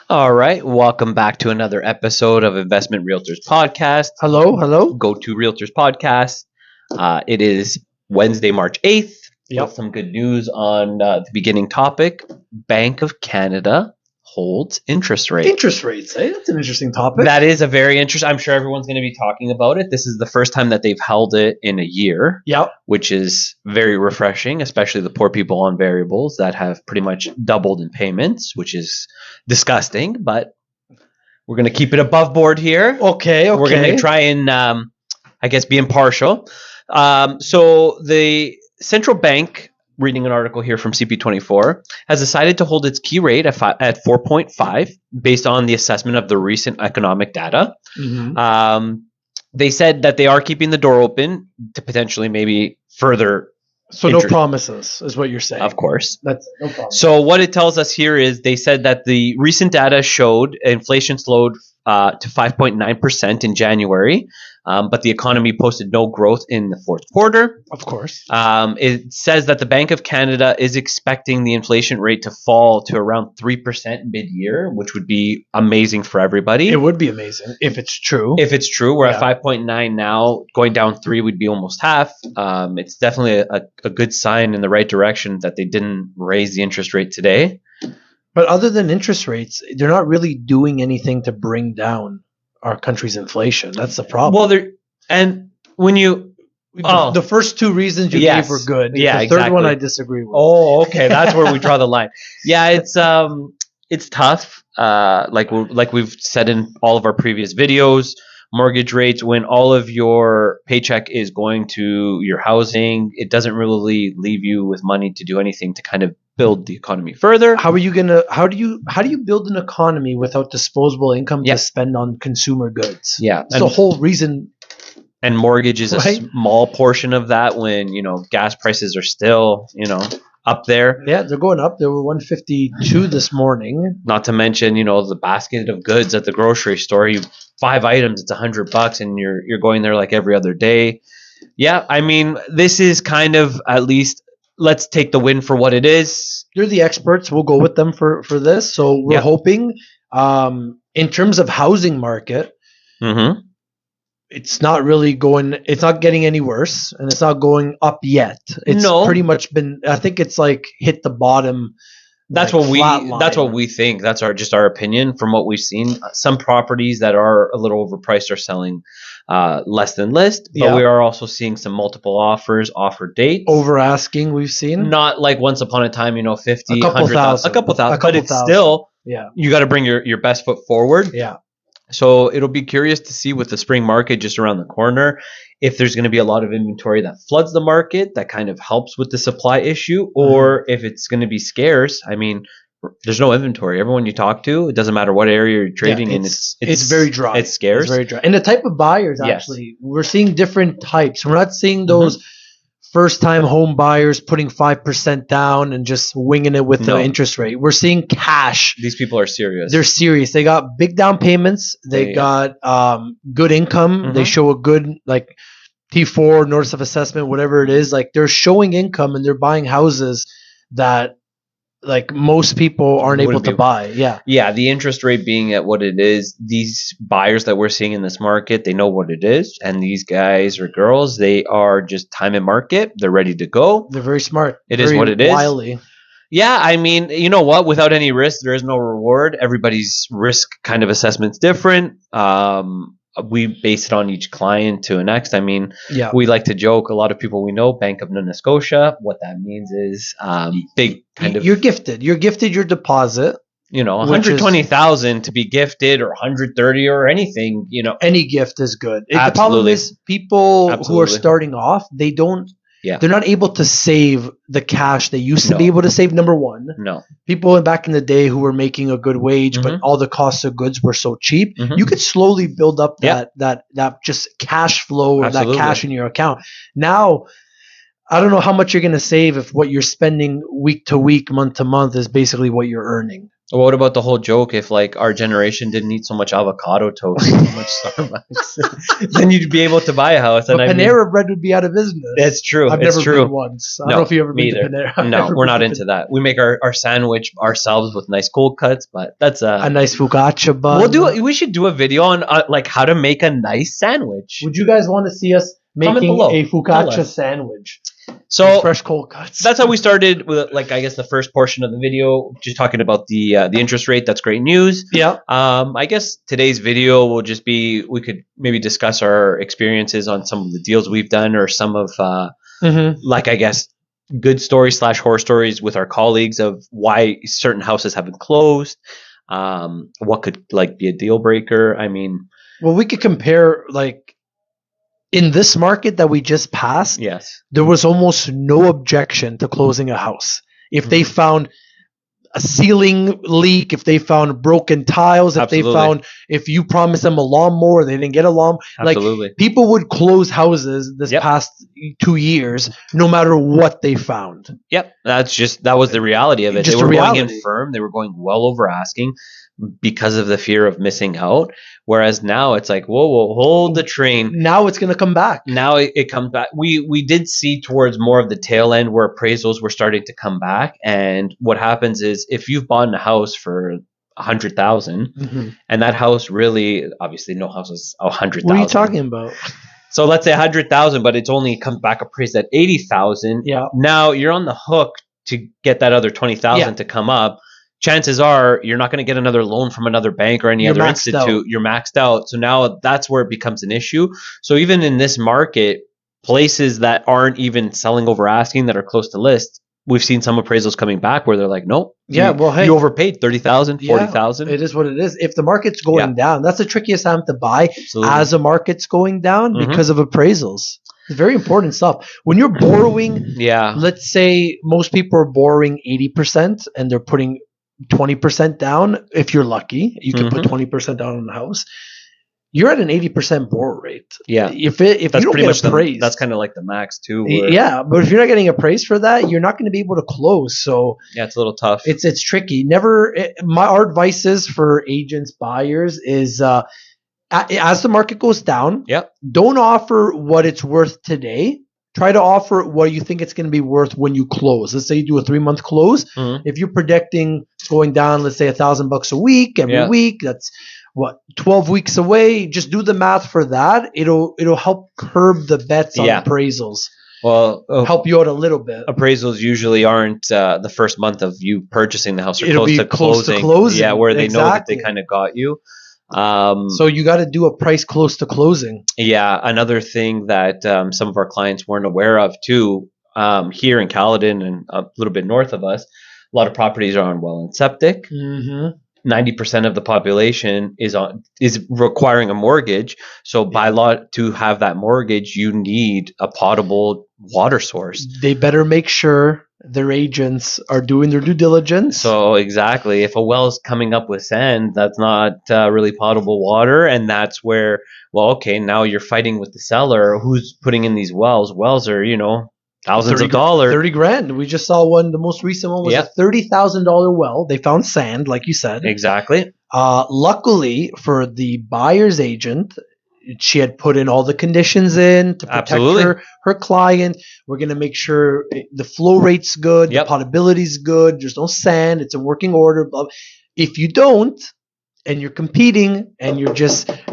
All right, welcome back to another episode of Investment Realtors Podcast. Hello, hello. Go to Realtors Podcast. It is Wednesday, March 8th. Yep. With some good news on the beginning topic. Bank of Canada holds interest rate. Interest rates, eh? That's an interesting topic. That is a very interesting. I'm sure everyone's going to be talking about it. This is the first time that they've held it in a year. Yep. Which is very refreshing, especially the poor people on variables that have pretty much doubled in payments, which is disgusting. But we're going to keep it above board here. Okay. We're going to try and, I guess, be impartial. So the central bank, reading an article here from CP24, has decided to hold its key rate at 4.5 based on the assessment of the recent economic data. Mm-hmm. They said that they are keeping the door open to potentially maybe further. So no promises is what you're saying. Of course. That's no problem. So what it tells us here is they said that the recent data showed inflation slowed to 5.9% in January, but the economy posted no growth in the fourth quarter. Of course. It says that the Bank of Canada is expecting the inflation rate to fall to around 3% mid-year, which would be amazing for everybody. It would be amazing if it's true. If it's true, we're at 5.9 now. Going down 3 would be almost half. It's definitely a good sign in the right direction that they didn't raise the interest rate today. But other than interest rates, they're not really doing anything to bring down our country's inflation. That's the problem. Well, the first two reasons you gave were good. Yeah, the third one I disagree with. Oh, okay. That's where we draw the line. Yeah, it's tough. Like we've said in all of our previous videos, mortgage rates, when all of your paycheck is going to your housing, it doesn't really leave you with money to do anything to kind of build the economy further. How do you build an economy without disposable income to spend on consumer goods? Yeah. That's the whole reason. And mortgage is a small portion of that when, gas prices are still, up there. Yeah, they're going up. They were 152 this morning. Not to mention, the basket of goods at the grocery store. 5 items, it's $100, and you're going there like every other day. Yeah, I mean, this is kind of, at least, let's take the win for what it is. They're the experts. We'll go with them for this. So we're hoping, in terms of housing market, it's not getting any worse, and it's not going up yet. It's pretty much been, I think it's like hit the bottom. That's what we think. That's our opinion from what we've seen. Some properties that are a little overpriced are selling less than list, but we are also seeing some multiple offers, offer dates. Over asking, we've seen. Not like once upon a time, 50, a couple thousand. But it's still, you got to bring your best foot forward. Yeah. So it'll be curious to see with the spring market just around the corner, if there's going to be a lot of inventory that floods the market that kind of helps with the supply issue, or if it's going to be scarce. I mean, there's no inventory. Everyone you talk to, it doesn't matter what area you're trading in, it's very dry. It's scarce. It's very dry. And the type of buyers, actually, we're seeing different types. We're not seeing those first-time home buyers putting 5% down and just winging it with the interest rate. We're seeing cash. These people are serious. They're serious. They got big down payments. They got good income. They show a good T4 notice of assessment, whatever it is. Like, they're showing income and they're buying houses that most people aren't able to buy. Yeah, the interest rate being at what it is, these buyers that we're seeing in this market, they know what it is. And these guys or girls, they are just time and market. They're ready to go. They're very smart. It is what it is. Wily. Yeah, I mean, you know what? Without any risk, there is no reward. Everybody's risk kind of assessment's different. We base it on each client to an next. I mean, we like to joke. A lot of people we know, Bank of Nova Scotia. What that means is big kind of. You're gifted. You're gifted your deposit. 120,000 to be gifted, or 130, or anything. Any gift is good. Absolutely. The problem is people who are starting off, they don't. Yeah. They're not able to save the cash they used to be able to save, number one. No. People back in the day who were making a good wage, but all the costs of goods were so cheap, you could slowly build up that just cash flow or that cash in your account. Now, I don't know how much you're going to save if what you're spending week to week, month to month is basically what you're earning. What about the whole joke if like our generation didn't eat so much avocado toast and so much Starbucks, then you'd be able to buy a house. And But Panera bread would be out of business. It's true. I've it's never true. been once. I don't know if you ever been to Panera. No, we're not into that. We make our sandwich ourselves with nice cold cuts, but that's a nice focaccia bun. We should do a video on like how to make a nice sandwich. Would you guys want to see us making a focaccia sandwich? So fresh cold cuts. That's how we started with, like, I guess the first portion of the video, just talking about the interest rate. That's great news. Yeah. I guess today's video will just be, we could maybe discuss our experiences on some of the deals we've done, or some of like, I guess, good stories / horror stories with our colleagues of why certain houses haven't closed. What could like be a deal breaker? I mean, well, we could compare like. In this market that we just passed, yes, there was almost no objection to closing a house. If they found a ceiling leak, if they found broken tiles, if you promised them a lawnmower, they didn't get a lawnmower. Like, people would close houses this past 2 years, no matter what they found. Yep, that was the reality of it. They were going in firm. They were going well over asking because of the fear of missing out. Whereas now it's like, whoa, hold the train. Now it's going to come back. Now it comes back. We did see towards more of the tail end where appraisals were starting to come back. And what happens is, if you've bought a house for 100,000, and that house really, obviously no house is 100,000. What are you talking about? So let's say 100,000, but it's only comes back appraised at 80,000. Yeah. Now you're on the hook to get that other 20,000 to come up. Chances are you're not going to get another loan from another bank or any other institute. You're maxed out. So now that's where it becomes an issue. So even in this market, places that aren't even selling over asking, that are close to list, we've seen some appraisals coming back where they're like, nope. Yeah, you overpaid 30,000, 40,000. It is what it is. If the market's going down, that's the trickiest time to buy. Absolutely. As a market's going down because of appraisals. It's very important stuff. When you're borrowing, let's say most people are borrowing 80% and they're putting 20% down. If you're lucky, you can put 20% down on the house. You're at an 80% borrow rate. Yeah. If you don't get appraised, that's kind of like the max too. Yeah, but if you're not getting appraised for that, you're not going to be able to close. So yeah, it's a little tough. It's tricky. Our advice is for agents, buyers is as the market goes down, don't offer what it's worth today. Try to offer what you think it's going to be worth when you close. Let's say you do a 3-month close. If you're predicting it's going down, let's say $1,000 a week every week, that's what, 12 weeks away. Just do the math for that. It'll help curb the bets on appraisals. Well, help you out a little bit. Appraisals usually aren't the first month of you purchasing the house, or It'll close to closing. Yeah, where they know that they kind of got you. So you got to do a price close to closing. Yeah, another thing that some of our clients weren't aware of too, here in Caledon and a little bit north of us, a lot of properties are on well and septic. 90% of the population is requiring a mortgage. So by law, to have that mortgage, you need a potable water source. They better make sure their agents are doing their due diligence. So exactly, if a well is coming up with sand, that's not really potable water, and that's where, well, okay, now you're fighting with the seller who's putting in these wells. Wells are, thousands of dollars. $30,000. We just saw one. The most recent one was a $30,000 well. They found sand, like you said. Exactly. Luckily for the buyer's agent, she had put in all the conditions in to protect her client. We're going to make sure the flow rate's good, the potability's good, there's no sand, it's in working order. Blah. If you don't, and you're competing, and you're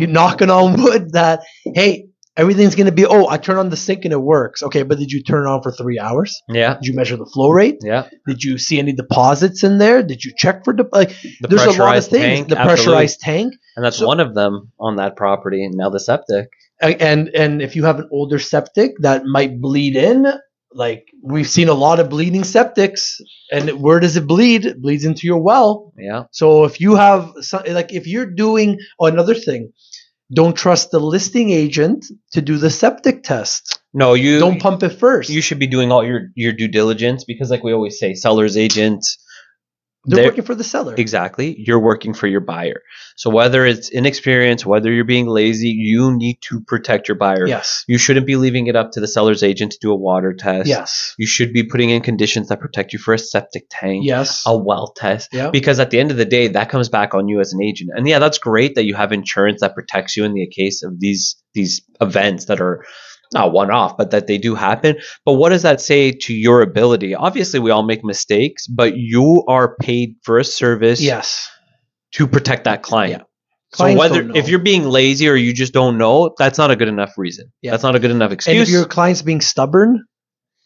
knocking on wood that, hey, everything's going to be, I turn on the sink and it works. Okay, but did you turn it on for 3 hours? Yeah. Did you measure the flow rate? Yeah. Did you see any deposits in there? Did you check for there's a lot of things. Tank, the pressurized tank. And that's one of them on that property. And now the septic. And if you have an older septic that might bleed in, like we've seen a lot of bleeding septics, and where does it bleed? It bleeds into your well. Yeah. So if you have, if you're doing, another thing, don't trust the listing agent to do the septic test. No, you don't pump it first. You should be doing all your due diligence, because like we always say, seller's agent They're working for the seller. Exactly. You're working for your buyer. So whether it's inexperience, whether you're being lazy, you need to protect your buyer. Yes. You shouldn't be leaving it up to the seller's agent to do a water test. Yes. You should be putting in conditions that protect you for a septic tank, yes, a well test. Yep. Because at the end of the day, that comes back on you as an agent. And yeah, that's great that you have insurance that protects you in the case of these events that are not one off, but that they do happen. But what does that say to your ability? Obviously, we all make mistakes, but you are paid for a service Yes. to protect that client. Yeah. So Clients whether don't know. if you're being lazy or you just don't know, that's not a good enough reason. Yeah. That's not a good enough excuse. And if your client's being stubborn,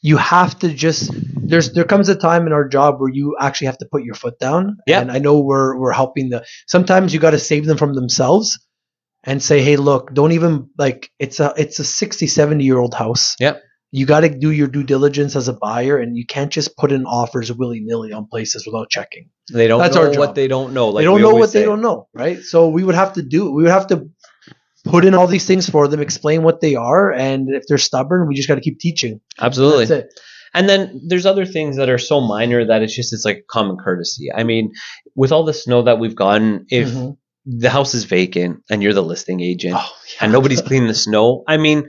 you have to just there comes a time in our job where you actually have to put your foot down. Yeah. And I know we're helping sometimes you got to save them from themselves and say, hey, look, don't even like it's a 60, 70-year-old house. Yep. You got to do your due diligence as a buyer, and you can't just put in offers willy-nilly on places without checking. They don't That's know our job. what they don't know. Like they don't know what they don't know, right? So we would have to put in all these things for them, explain what they are, and if they're stubborn, we just got to keep teaching. Absolutely. That's it. And then there's other things that are so minor that it's like common courtesy. I mean, with all the snow that we've gotten, if the house is vacant and you're the listing agent and nobody's cleaning the snow, I mean,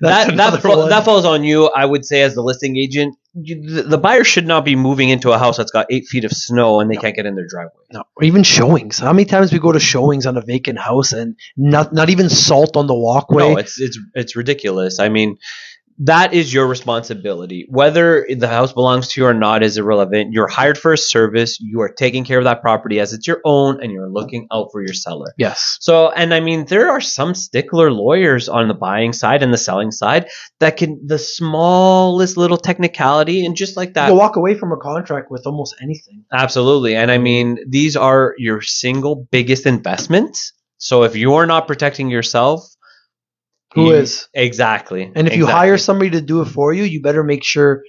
that falls on you. I would say as the listing agent, the buyer should not be moving into a house that's got 8 feet of snow and they can't get in their driveway. No, or even showings. How many times we go to showings on a vacant house and not even salt on the walkway? No, it's ridiculous. I mean, that is your responsibility. Whether the house belongs to you or not is irrelevant. You're hired for a service. You are taking care of that property as it's your own, and you're looking out for your seller. Yes. So, and I mean, there are some stickler lawyers on the buying side and the selling side that can, the smallest little technicality, and just like that, you walk away from a contract with almost anything. Absolutely. And I mean, these are your single biggest investments. So if you're not protecting yourself, who is? Exactly. And if you hire somebody to do it for you, you better make sure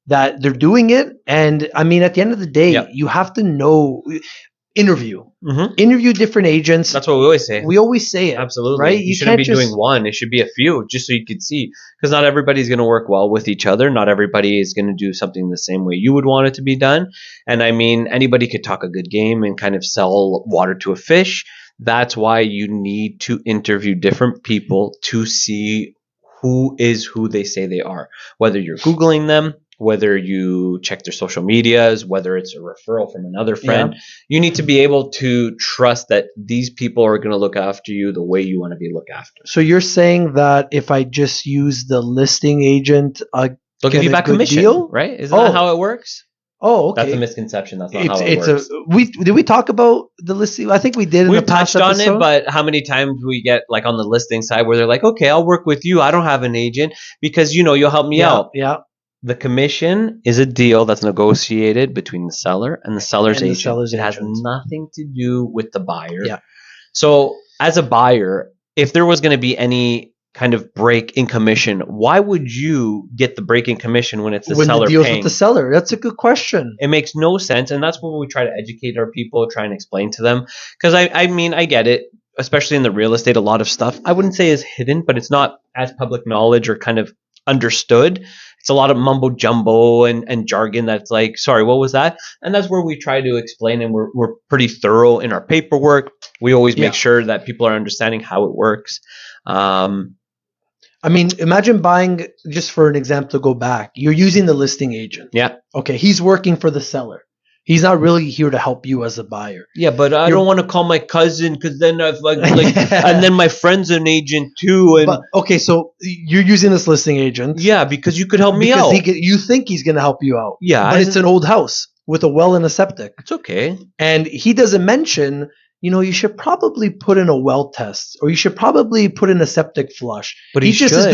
that they're doing it. And I mean, at the end of the day, you have to know, interview different agents. That's what we always say. We always say it. Absolutely. Right? You shouldn't be doing one. It should be a few, just so you could see. Because not everybody's going to work well with each other. Not everybody is going to do something the same way you would want it to be done. And I mean, anybody could talk a good game and kind of sell water to a fish. That's why you need to interview different people to see who is who they say they are. Whether you're Googling them, whether you check their social medias, whether it's a referral from another friend, you need to be able to trust that these people are going to look after you the way you want to be looked after. So you're saying that if I just use the listing agent, they'll give you back commission, deal? Right? Isn't that how it works? Oh, okay. That's a misconception. That's not how it works. Did we talk about the listing? I think we did. We've touched on it, but how many times we get like on the listing side where they're like, "Okay, I'll work with you. I don't have an agent because you'll help me out." Yeah. The commission is a deal that's negotiated between the seller and the seller's agent. It has nothing to do with the buyer. Yeah. So as a buyer, if there was going to be any kind of break in commission, why would you get the break in commission when it's the seller deals paying? With the seller? That's a good question. It makes no sense, and that's where we try to educate our people, try and explain to them. Because I mean, I get it, especially in the real estate, a lot of stuff I wouldn't say is hidden, but it's not as public knowledge or kind of understood. It's a lot of mumbo jumbo and jargon that's like, sorry, what was that? And that's where we try to explain, and we're pretty thorough in our paperwork. We always make sure that people are understanding how it works. I mean, imagine buying, just for an example to go back, you're using the listing agent. Yeah. Okay, he's working for the seller. He's not really here to help you as a buyer. Yeah, but I don't want to call my cousin because then I've like and then my friend's an agent too. And okay, so you're using this listing agent. Yeah, because you could help me out. You think he's going to help you out. Yeah. But it's an old house with a well and a septic. It's okay. And he doesn't mention, you should probably put in a well test, or you should probably put in a septic flush. But he's just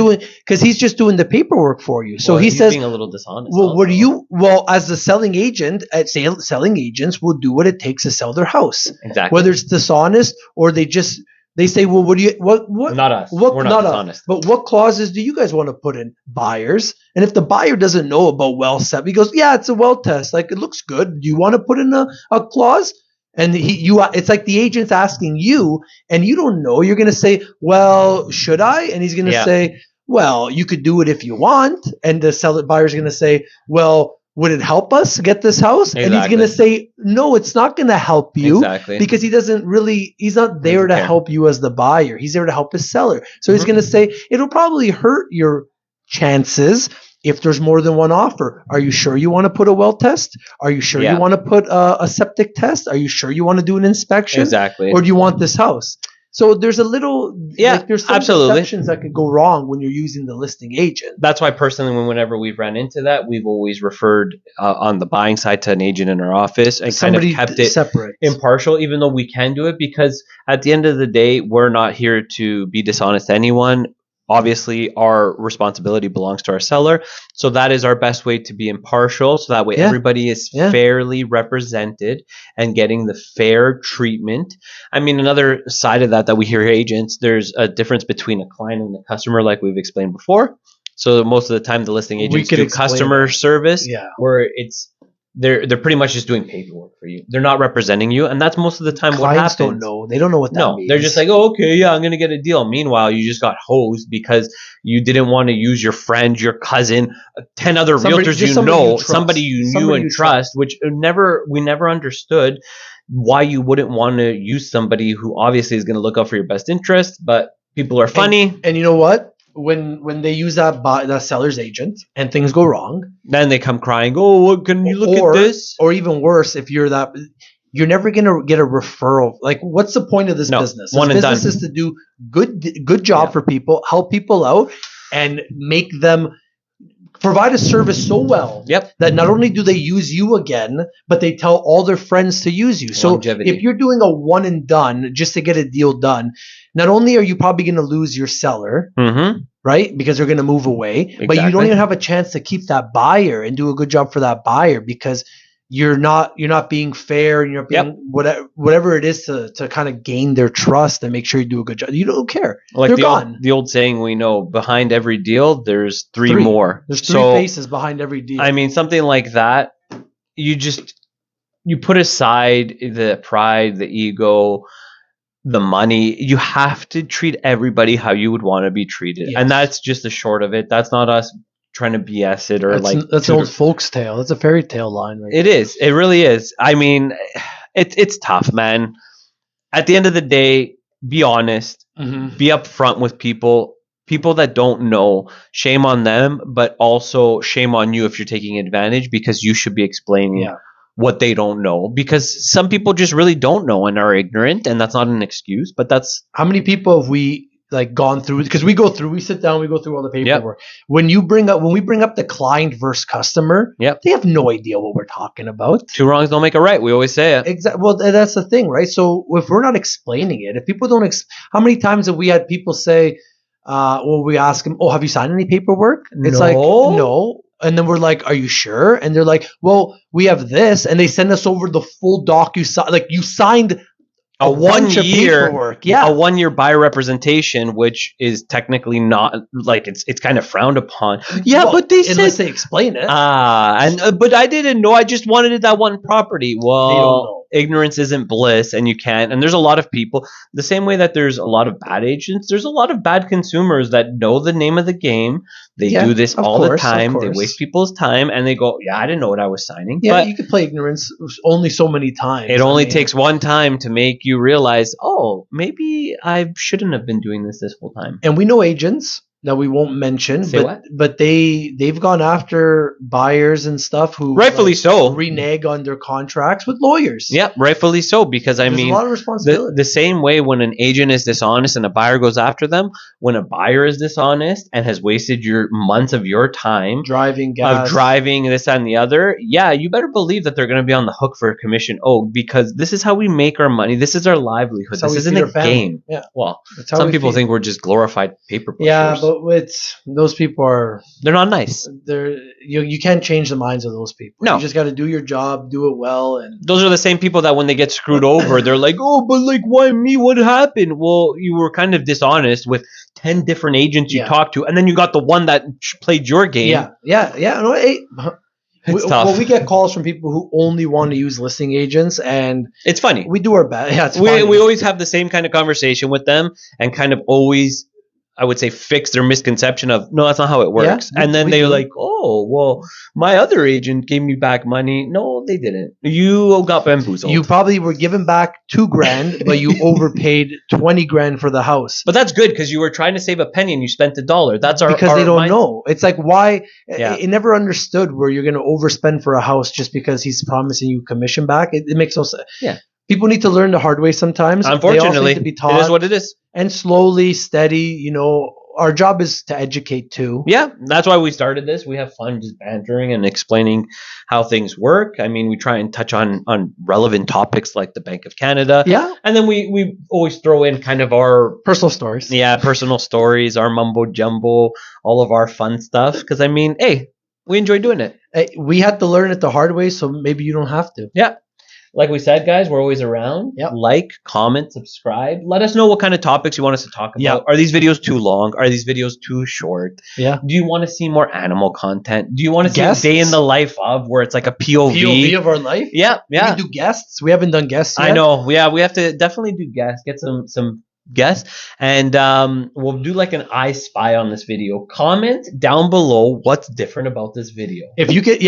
doing the paperwork for you. So he says, being a little dishonest. Well, as the selling agent, selling agents will do what it takes to sell their house. Exactly. Whether it's dishonest or they say, well, what? Not us. We're not dishonest. But what clauses do you guys want to put in? Buyers. And if the buyer doesn't know about well set, he goes, yeah, it's a well test. Like, it looks good. Do you want to put in a clause? And it's like the agent's asking you, and you don't know. You're going to say, well, should I? And he's going to say, well, you could do it if you want. And the buyer's going to say, well, would it help us get this house? Exactly. And he's going to say, no, it's not going to help you. Exactly. Because he's not there to help you as the buyer. He's there to help his seller. So he's going to say, it'll probably hurt your chances if there's more than one offer. Are you sure you want to put a well test? Are you sure you want to put a septic test? Are you sure you want to do an inspection? Exactly. Or do you want this house? So there's a little, there's some deceptions that could go wrong when you're using the listing agent. That's why personally, whenever we've run into that, we've always referred on the buying side to an agent in our office and somebody kind of kept it separate, impartial, even though we can do it, because at the end of the day, we're not here to be dishonest to anyone. Obviously, our responsibility belongs to our seller. So that is our best way to be impartial. So that way everybody is fairly represented and getting the fair treatment. I mean, another side of that we hear agents, there's a difference between a client and a customer, like we've explained before. So most of the time, the listing agents do customer service, where it's they're pretty much just doing paperwork for you. They're not representing you, and that's most of the time what happens. Clients don't know. They don't know what that means. They're just like, oh, okay, yeah, I'm going to get a deal. Meanwhile, you just got hosed because you didn't want to use your friend, your cousin, 10 other realtors somebody you knew and trust, which we never understood why you wouldn't want to use somebody who obviously is going to look out for your best interest, but people are funny. And you know what? When they use that seller's agent and things go wrong, then they come crying, oh, what, can you look at this? Or even worse, if you're you're never going to get a referral. Like, what's the point of this business? One and done. Business is to do good job for people, help people out, and make them provide a service so well that not only do they use you again, but they tell all their friends to use you. So if you're doing a one and done just to get a deal done, not only are you probably going to lose your seller, right? Because they're going to move away, but you don't even have a chance to keep that buyer and do a good job for that buyer because you're not being fair and you're not being whatever it is to kind of gain their trust and make sure you do a good job. You don't care. Like the old saying we know, behind every deal, there's three more. There's three faces behind every deal. I mean, something like that, you put aside the pride, the ego, the money. You have to treat everybody how you would want to be treated. Yes. And that's just the short of it. That's not us trying to BS it or that's an old folks tale. That's a fairy tale line. Right? It is. It really is. I mean, it's tough, man. At the end of the day, be honest. Be upfront with people. People that don't know, shame on them, but also shame on you if you're taking advantage because you should be explaining what they don't know. Because some people just really don't know and are ignorant, and that's not an excuse. But that's how many people have we gone through, because we sit down, we go through all the paperwork. When we bring up the client versus customer, they have no idea what we're talking about. Two wrongs don't make a right. We always say it. Exactly. Well, that's the thing, right? So if we're not explaining it, if people don't, how many times have we had people say, we ask them, oh, have you signed any paperwork? It's like, no. And then we're like, are you sure? And they're like, well, we have this. And they send us over the full doc. You signed a 1 year, a 1 year buyer representation, which is technically not it's kind of frowned upon. But they said unless they explain it. But I didn't know. I just wanted that one property. Well, ignorance isn't bliss, and you can't. And there's a lot of people, the same way that there's a lot of bad agents. There's a lot of bad consumers that know the name of the game. They do this all the time. They waste people's time, and they go, I didn't know what I was signing. Yeah, but you can play ignorance only so many times. It only takes one time to make you realize, oh, maybe I shouldn't have been doing this whole time. And we know agents that we won't mention, but they've gone after buyers and stuff who rightfully so renege on their contracts with lawyers. Yeah, rightfully so, because there's a lot of responsibility. The same way when an agent is dishonest and a buyer goes after them, when a buyer is dishonest and has wasted your months of your time driving gas, driving this, that, and the other, you better believe that they're going to be on the hook for a commission owed, because this is how we make our money. This is our livewise. This isn't a game. Yeah. Well, some people think we're just glorified paper pushers. Yeah, but those people they're not nice. You can't change the minds of those people. No. You just got to do your job, do it well. And those are the same people that when they get screwed over, they're like, oh, but why me? What happened? Well, you were kind of dishonest with 10 different agents you talked to, and then you got the one that played your game. Yeah. No, it's tough. Well, we get calls from people who only want to use listing agents, and it's funny. We do our best. Yeah, it's funny. We always have the same kind of conversation with them, and kind of always I would say, fix their misconception of, no, that's not how it works. Yeah, and then we they're do. like, oh, well, my other agent gave me back money. No, they didn't. You got bamboozled. You probably were given back $2,000, but you overpaid $20,000 for the house. But that's good because you were trying to save a penny and you spent $1. That's because they don't mind- know. It's like, why? Yeah. It never understood where you're going to overspend for a house just because he's promising you commission back. It makes no sense. Yeah. People need to learn the hard way sometimes. Unfortunately, they also need to be taught. It is what it is. And slowly, steady, our job is to educate too. Yeah, that's why we started this. We have fun just bantering and explaining how things work. I mean, we try and touch on relevant topics like the Bank of Canada. Yeah. And then we always throw in kind of our personal stories. Yeah, personal stories, our mumbo jumbo, all of our fun stuff. Because, I mean, hey, we enjoy doing it. We had to learn it the hard way, so maybe you don't have to. Yeah. Like we said, guys, we're always around. Yep. Like, comment, subscribe. Let us know what kind of topics you want us to talk about. Yep. Are these videos too long? Are these videos too short? Yeah. Do you want to see more animal content? Do you want to see Guests? a day in the life of where it's like a POV? POV of our life? Yeah, yeah. We do guests. We haven't done guests yet. I know. Yeah, we have to definitely do guests. Get some guests. And we'll do like an I Spy on this video. Comment down below what's different about this video. If you get,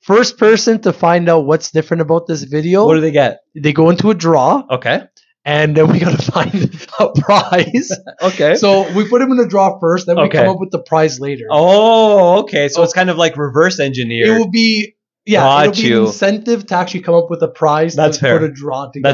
first person to find out what's different about this video, What do they get? they go into a draw, Okay. and then we got to find a prize. Okay. So we put them in a draw first, then we Okay. come up with the prize later. Oh, okay. So it's kind of like reverse engineered. It will be, it'll be an incentive to actually come up with a prize. That's to fair. put a draw together.